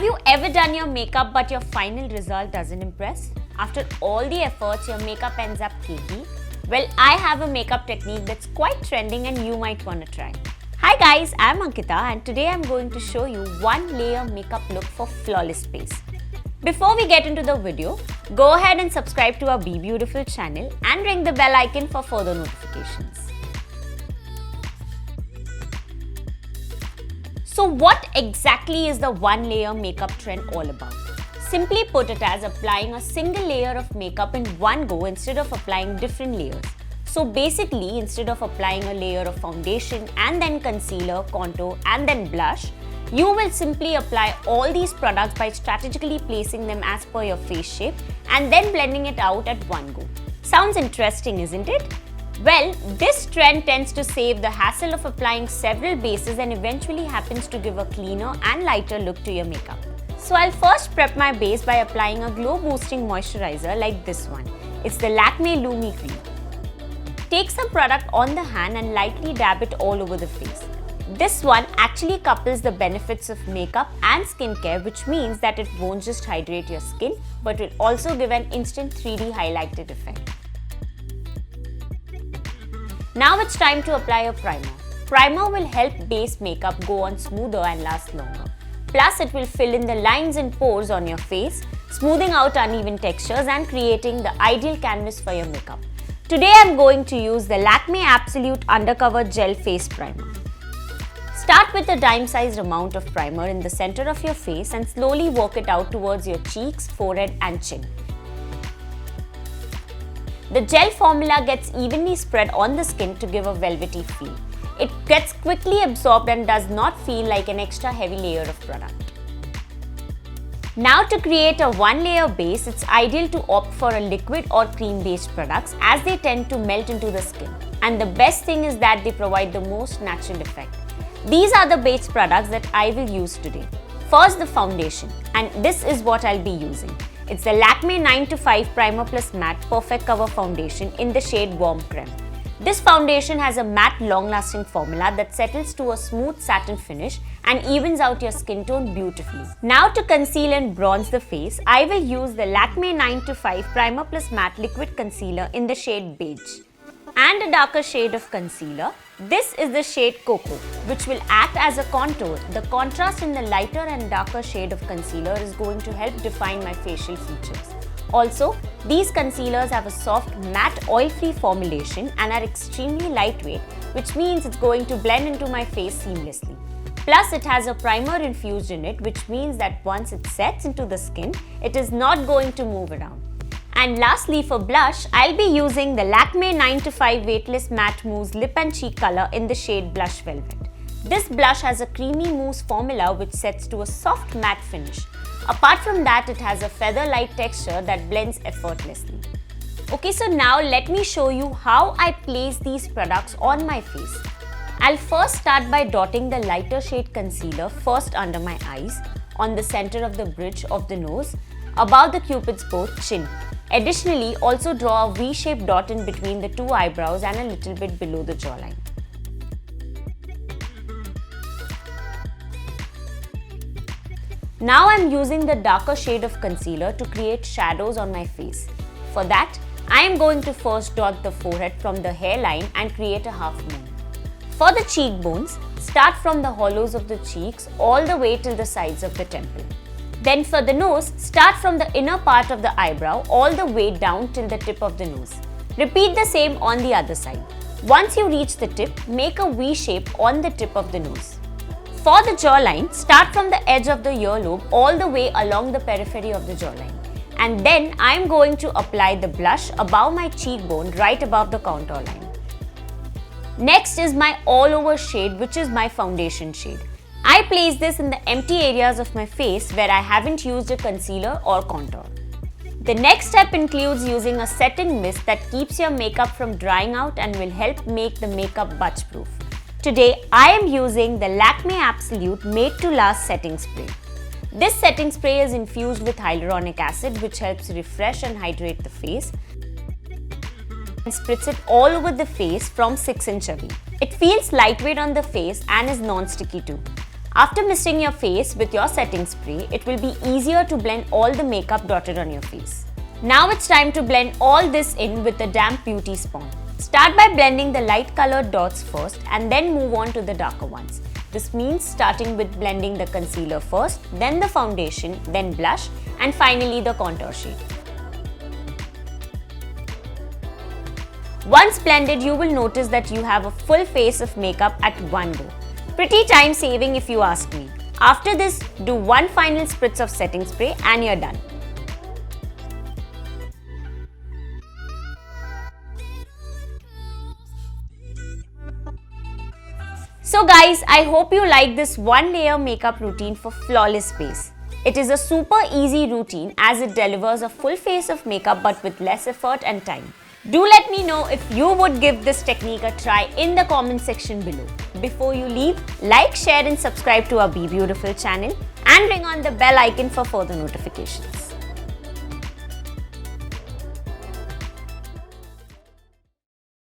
you ever done your makeup but your final result doesn't impress? After all the efforts, your makeup ends up cakey? Well, I have a makeup technique that's quite trending and you might want to try. Hi guys, I'm Ankita and today I'm going to show you one layer makeup look for flawless face. Before we get into the video, go ahead and subscribe to our BeBeautiful channel and ring the bell icon for further notifications. So what exactly is the one layer makeup trend all about? Simply put it as applying a single layer of makeup in one go instead of applying different layers. So basically, instead of applying a layer of foundation and then concealer, contour and then blush, you will simply apply all these products by strategically placing them as per your face shape and then blending it out at one go. Sounds interesting, isn't it? Well, this trend tends to save the hassle of applying several bases and eventually happens to give a cleaner and lighter look to your makeup. So I'll first prep my base by applying a glow boosting moisturizer like this one. It's the Lakme Lumi Cream. Take some product on the hand and lightly dab it all over the face. This one actually couples the benefits of makeup and skincare, which means that it won't just hydrate your skin but will also give an instant 3D highlighted effect. Now it's time to apply a primer. Primer will help base makeup go on smoother and last longer. Plus, it will fill in the lines and pores on your face, smoothing out uneven textures and creating the ideal canvas for your makeup. Today, I'm going to use the Lakme Absolute Undercover Gel Face Primer. Start with a dime-sized amount of primer in the center of your face and slowly work it out towards your cheeks, forehead and chin. The gel formula gets evenly spread on the skin to give a velvety feel. It gets quickly absorbed and does not feel like an extra heavy layer of product. Now to create a one layer base, it's ideal to opt for a liquid or cream based products as they tend to melt into the skin. And the best thing is that they provide the most natural effect. These are the base products that I will use today. First, the foundation, and this is what I'll be using. It's the Lakme 9 to 5 Primer Plus Matte Perfect Cover Foundation in the shade Warm Creme. This foundation has a matte long-lasting formula that settles to a smooth satin finish and evens out your skin tone beautifully. Now to conceal and bronze the face, I will use the Lakme 9 to 5 Primer Plus Matte Liquid Concealer in the shade Beige. And a darker shade of concealer. This is the shade Cocoa, which will act as a contour. The contrast in the lighter and darker shade of concealer is going to help define my facial features. Also, these concealers have a soft matte oil-free formulation and are extremely lightweight, which means it's going to blend into my face seamlessly. Plus, it has a primer infused in it, which means that once it sets into the skin, it is not going to move around. And lastly, for blush, I'll be using the Lakme 9 to 5 Weightless Matte Mousse Lip and Cheek color in the shade Blush Velvet. This blush has a creamy mousse formula which sets to a soft matte finish. Apart from that, it has a feather-light texture that blends effortlessly. Okay, so now let me show you how I place these products on my face. I'll first start by dotting the lighter shade concealer first under my eyes, on the center of the bridge of the nose, above the cupid's bow, chin. Additionally, also draw a V-shaped dot in between the two eyebrows and a little bit below the jawline. Now I'm using the darker shade of concealer to create shadows on my face. For that, I am going to first dot the forehead from the hairline and create a half moon. For the cheekbones, start from the hollows of the cheeks all the way till the sides of the temple. Then for the nose, start from the inner part of the eyebrow all the way down till the tip of the nose. Repeat the same on the other side. Once you reach the tip, make a V shape on the tip of the nose. For the jawline, start from the edge of the earlobe all the way along the periphery of the jawline. And then I am going to apply the blush above my cheekbone right above the contour line. Next is my all over shade, which is my foundation shade. I place this in the empty areas of my face where I haven't used a concealer or contour. The next step includes using a setting mist that keeps your makeup from drying out and will help make the makeup budge proof. Today, I am using the Lakme Absolute Made to Last Setting Spray. This setting spray is infused with hyaluronic acid, which helps refresh and hydrate the face, and spritz it all over the face from 6 inch away. It feels lightweight on the face and is non-sticky too. After misting your face with your setting spray, it will be easier to blend all the makeup dotted on your face. Now it's time to blend all this in with a damp beauty sponge. Start by blending the light colored dots first and then move on to the darker ones. This means starting with blending the concealer first, then the foundation, then blush, and finally the contour shade. Once blended, you will notice that you have a full face of makeup at one go. Pretty time saving if you ask me. After this, do one final spritz of setting spray and you're done. So guys, I hope you like this one layer makeup routine for flawless base. It is a super easy routine as it delivers a full face of makeup but with less effort and time. Do let me know if you would give this technique a try in the comment section below. Before you leave, like, share and subscribe to our BeBeautiful channel and ring on the bell icon for further notifications.